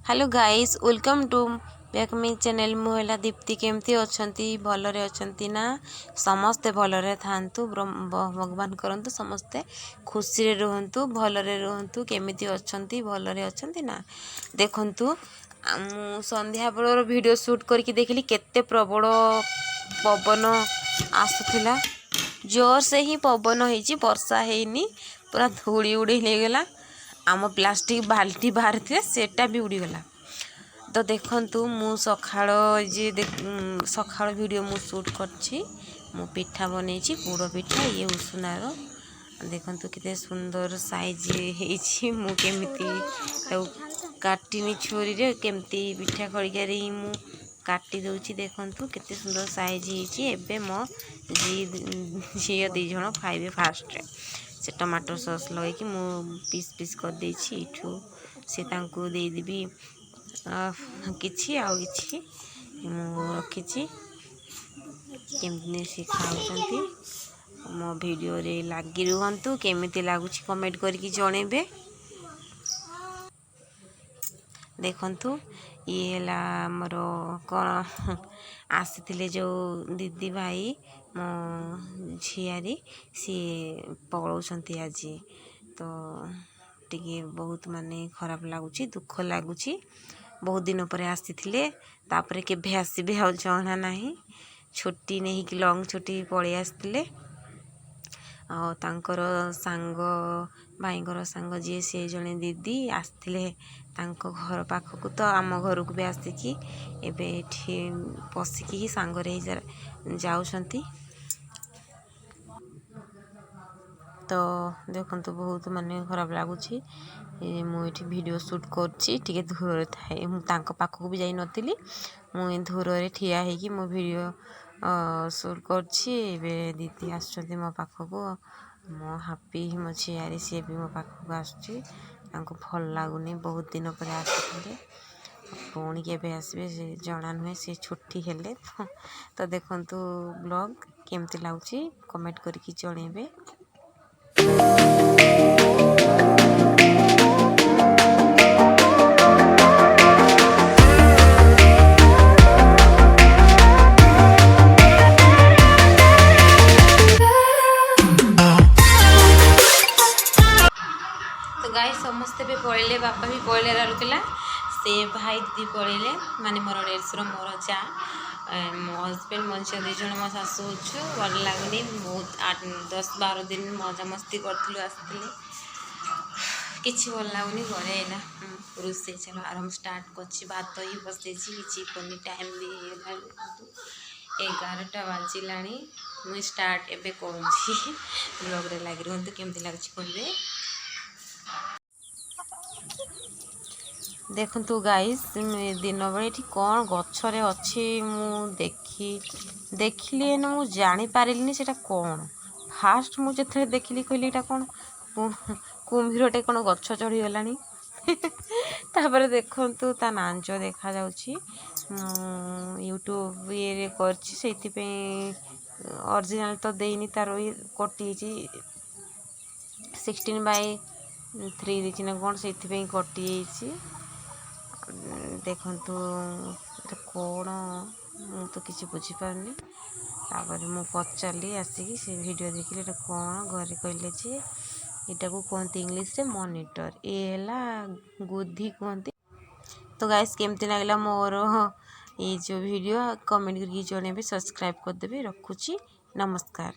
Hello guys welcome to back me channel मुहला दीप्ति केमती अच्छी भलरे अच्छी ना समस्ते भलरे थांतु भगवान करंतु समस्ते खुशी रे रुहंतु भलरे रुहंतु केमिति अच्छी भलरे अच्छी ना देखंतु मु संध्या बेलर वीडियो शूट करके देखली केते प्रबल पवन आसुथिला जोर से ही पवन होईची वर्षा हेनी पूरा धूली उड़ी लेगला आम प्लास्टिक बाल्टी बाहर थे सेटा भी उड़ीगला। तो देखंतु मु सखाळ जे सखाळ वीडियो मु शूट करछि मु पिठा बनैछि गुड़ पिठा ये उसुनार देखंतु केते सुंदर साइज हेछि मु केमिति काटिनी छुरी रे केमिति पिठा खड़िकारे मु काटी दउछि देखंतु केते सुंदर साइज हेछि। एबे मो झियो दी जण खाइबे फास्ट रे से टमाटो सॉस लगे कि मु पीस पीस कर देछि इठू से तांको दे देबी किछि आउ किछि मु रखिछि केमने से खाउछंती मो वीडियो रे लागी रुहंतु केमिति लागुछि कमेंट करके जणेबे। देखंतु ये ला हमर कोन आसीथिले जो दीदी भाई मो झियारी सी पळौछंती आज तो टिके बहुत माने खराब लागुछि दुख लागुछि बहुत दिन पर आसीथिले तापरे केभे आसीबे आ जणा नाही छुट्टी नहीं कि लॉन्ग छुट्टी पळे आसीथिले आ तांकर सांग भाईंकर सांग जे से जने दीदी आसीथिले तांको घर पाखकु तो आम घर को भी आसिकी एबे एठी पसिकी ही सांग रे जाउछंती। तो देखंतु बहुत माने खराब लागुछि मुझे वीडियो शूट करछि टिके दूर थाए मु तांको पाखकु भी जाई नथिली मु दूर रे ठिया हे कि मो वीडियो शूट करछि एबे दीदी आछथि मो पाखकु मो हैप्पी मो झियारी से भी मो पाखकु आछछि तांको भल लागुनी बहुत दिन पर आछथि पुणी केबे आसबे से जणा नुहे से छुट्टी हेले तो देखंतु ब्लॉग केमती लागुछि कमेंट करके जणेबे। तो गाइस समस्ते भी पड़े बापा भी पड़े रुकला से भाई दीदी पड़े माने मोर डेढ़सुर मोर जा मो हजबैंड मन दी जन मो शाशु अच्छु भल लगुनि बहुत 8-10-12 दिन मजा मस्ती करूँ आसते किसी भल लगुनि घरे है रोसे चलो आरम स्टार्ट कर भात ही बसई कि पनी टाइम भी 11टा बाजिला मुझे स्टार्ट एबे करुँची ब्लॉग रे लगी रुहतु केमती लगुच कहे। देखंतु गाइस दिन बेले ये कौन गचरे अच्छी मु देखिली मु जानी पारिलिनी सेटा कौन फास्ट मुझे देखिली कहली एटा कौन कुम्भीरटे कौन गछ चढ़ी गलानी तापर देखंतु ता नांच देखा जाउची यूट्यूब ये करछि सेति पे ओरिजिनल तो देनी तार कटि 16:3 देछि ना कौन सेति पे कटि देखंतु कौन मु तो किसी बुझीपारनी तापर मु पचारि आसिकी से वीडियो देखिले कौन घरे कहले जे एटा को कहते इंग्लिश रे मॉनिटर एला गुद्धी कहते। तो गाइस केमती लागला मोर ये जो वीडियो कमेंट करके जणेबे सब्सक्राइब कर देबे रखुची नमस्कार।